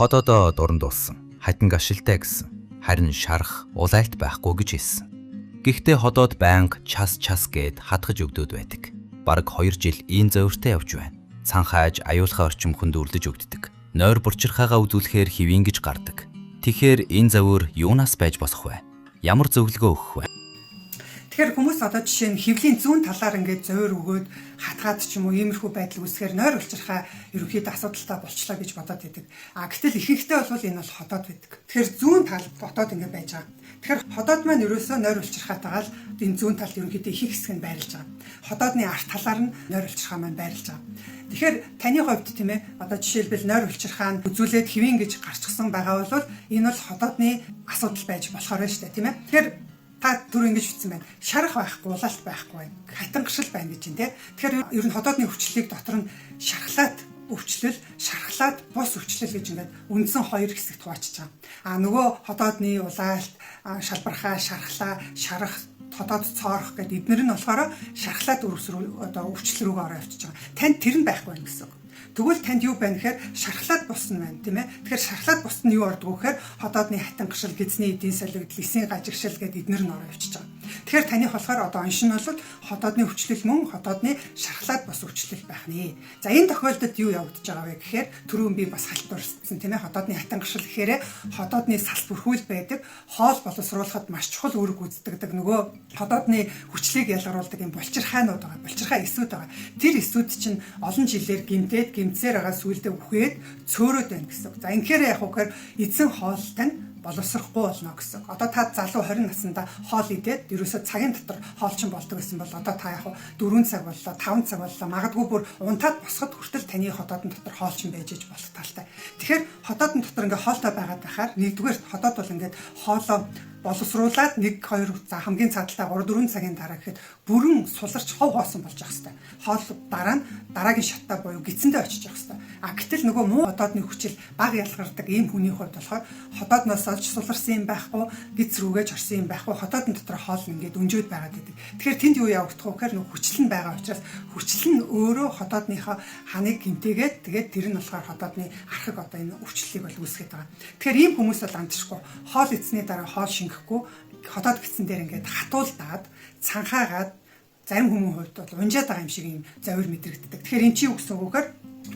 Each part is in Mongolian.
Ходоодоо дуран дуулсан. Хатинг ашилтай гэсэн. Харин шарах, улайлт байхгүй гэж хэлсэн. Гэхдээ ходоод байнга час гээд хатгаж өгдөөд байдаг. Бараг 2 жил ийм зовиртой явж байна. Цанхааж аюулхай орчим хүндүрлэж өгддөг. Нойр бурчирхаагаа үзүүлэхээр хэвийн гэж гардаг. Тэгэхээр энэ завөр юунаас байж болох вэ? Ямар зөвлөгөө өгөх вэ? Тэгэхээр хүмүүс одоо жишээ нь хэвлийн зүүн талаар ингээд зовир өгөөд хатгаад ч юм уу иймэрхүү байдал үүсгэхээр нойр улчирхаа ерөнхийдөө асуудалтай болчлаа гэж бодоод байдаг. Гэтэл ихэнхдээ бол энэ бол ходоод байдаг. Тэгэхээр зүүн тал ботоод ингээд байж байгаа. Тэгэхээр ходоод маань ерөөсөө нойр улчирхаатайгаа л энэ зүүн талд ерөнхийдөө их хэсэг нь байрлаж байгаа. Ходоодны арт талаар нь нойр улчирхаа маань байрлаж байгаа. Тэгэхээр таны хувьд тийм ээ одоо жишээлбэл нойр улчирхаа нь үзүүлээд хэвийн гэж гарчсан байгаа бол энэ бол ходоодны асуудал байж болохоор байна шүү дээ тийм ээ. Тэгэхээр та түр ингэж бичсэн байна. Шарах байхгүй, улаалт байхгүй байна. Хатангашил байна гэж юм те. Тэгэхээр ер нь ходоодны өвчлөлийг дотор нь шархлаад өвчлөл, шархлаад бус өвчлөл гэж ингээд үндсэн 2 хэсэгт хуваачиж байгаа. Нөгөө ходоодны улаалт, шалбархаа, шархлаа, шарах, ходоод цоорох гэдэг эднэр нь болохоор шархлаад одоо өвчлөл рүүгээ ороо явчихж байгаа. Танд тэр нь байхгүй байна гэсэн үг. Тэгвэл танд юу байна гэхээр шархлаад бус нь байна тийм ээ. Тэгэхээр шархлаад бус нь юу ордог вэ гэхээр ходоодны хатангашил, гэзний эдийн солигдол, эсийн гажигшил гэдэг эднэр нь ороо явчихж байгаа. Тэгэхээр таних болохоор одоо оншин нь бол ходоодны өвчлөл мөн ходоодны шархлаад бус өвчлөл байх нэ. За энэ тохиолдолд юу явагдаж байгаа вэ гэхээр түрүүн би бас халтурсан тийм ээ. Ходоодны хатангашил гэхээр ходоодны салс бүрхүүл байдаг, хоол боловсруулахад маш чухал үүрэг гүйцэтгэдэг нөгөө ходоодны хүчлийг ялгаруулдаг юм булчирхаанууд байгаа. Булчирхаа эсүүд байгаа. Тэр эсүүд чинь олон жилээр гимтсээр байгаа сүулдэ үхээд цөөрөөд байна гэсэн. За инхээр яг үгээр эзэн хоолтой нь боловсрохгүй болно гэсэн. Одоо та залуу 20 наснда хоол идээд ерөөсөө цагийн дотор хоолчин болдог гэсэн бол одоо та яг 4 цаг боллоо, 5 цаг боллоо. Магадгүй бүр унтаад босоход хүртэл таны ходоодын дотор хоолчин байж иж болох талтай. Тэгэхээр ходоодын дотор ингээ хоолтой байгаад байхаар нэгдүгээр ходоод бол ингээ хоолоо боловсруулад 1 2 за хамгийн цааталтаа 3 4 цагийн дараа гэхэд бүрэн суларч хов хоосон болж явах хэвээр. Хоол дараа нь дараагийн шаттай буюу гидсэндээ очиж явах хэвээр. Гэтэл нөгөө муу ходоодны хүчил баг ялгардаг ийм хүний хувьд болохоор ходоодноос олж суларсан юм байхгүй, гидс рүүгээ ч орсон юм байхгүй, ходоодын дотор хоол ингээд өнжөөд байгаад байдаг. Тэгэхээр тэнд юу явагдах вэ гэхээр нөгөө хүчил нь байгаа учраас хүчил нь өөрөө ходоодныхоо ханыг гимтээгээд тэгээд тэр нь болохоор ходоодны архаг одоо энэ өвчлөлийг бол үүсгэж байгаа. Тэгэхээр ийм хүмүүс бол амтшгүй хоол эцсний дараа хоол шингэхгүй ходоод гидсэн дээр ингээд хатуулдаад цанхаагаад зарим хүмүүсийн хувьд бол унжаад байгаа юм шиг юм завир мэдрэгддэг. Тэгэхээр эн чинь юу гэсэн үг вэ гэхээр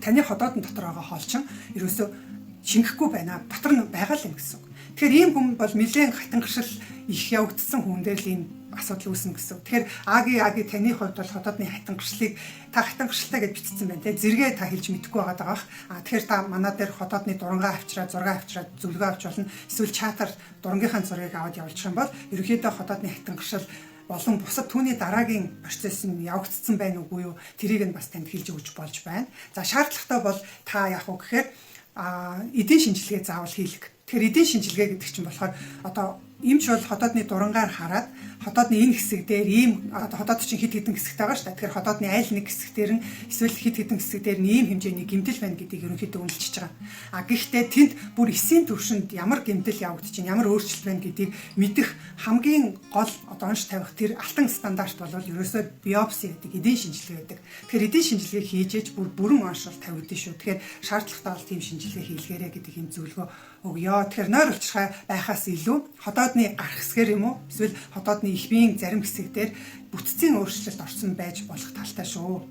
таны ходоодын дотор байгаа хоолчин ерөөсөө шингэхгүй байна. Дотор нь байгаа л юм гэсэн үг. Тэгэхээр ийм хүн бол нэлээд хатангашил их явагдсан хүн дээр л ийм асуудал үүснэ гэсэн. Тэгэхээр аги таны хувьд бол ходоодны хатангашилыг та хатангашилтай гэж бичсэн байна те. Зэрэгээ та хэлж мэдэхгүй байгаа даа. Тэгэхээр та манай дээр ходоодны дурангаа авчираад зураг авчираад зөвлөгөө авч болно. Эсвэл чатаар дурангийнхаа зургийг аваад явуулчих юм бол ерөнхийдөө ходоодны хатангашил болон бусад түүний дараагийн процесс нь явагдсан байна уугүй юу? Тэрийг нь бас танд хэлж өгч болж байна. За шаардлагатай бол та яах вэ гэхээр эдийн шинжилгээ заавал хийлгэх. Тэгэхээр эдийн шинжилгээ гэдэг чинь болохоор одоо эмч бол ходоодны дурангаар хараад ходоодны энэ хэсэг дээр ийм ходоод чинь хит хитэн хэсэгтэй байгаа шүү дээ. Тэгэхээр ходоодны аль нэг хэсэгтэр нь эсвэл хит хитэн хэсэг дээр нь ийм хэмжээний гэмтэл байна гэдгийг ерөнхийдөө үнэлчихэж байгаа. Гэхдээ тэнд бүр эсийн төвшөнд ямар гэмтэл явагдаж чинь ямар өөрчлөлт байна гэдгийг мэдэх хамгийн гол одоо онш тавих тэр алтан стандарт бол ерөөсөө биопси гэдэг эдийн шинжилгээ байдаг. Тэгэхээр эдийн шинжилгээ хийжээж бүрэн оншил тавигдсан шүү. Тэгэхээр шаардлагатай бол тийм шинжилгээ хийлгээрэй гэдэг юм зөвлөгөө өгье. Тэгэхээр нойр улчирхай байхаас илүү ходоодны гарах хэсгээр юм уу эсвэл ходоодны их биеийн зарим хэсэг дээр бүтцийн өөрчлөлт орсон байж болох талтай шүү.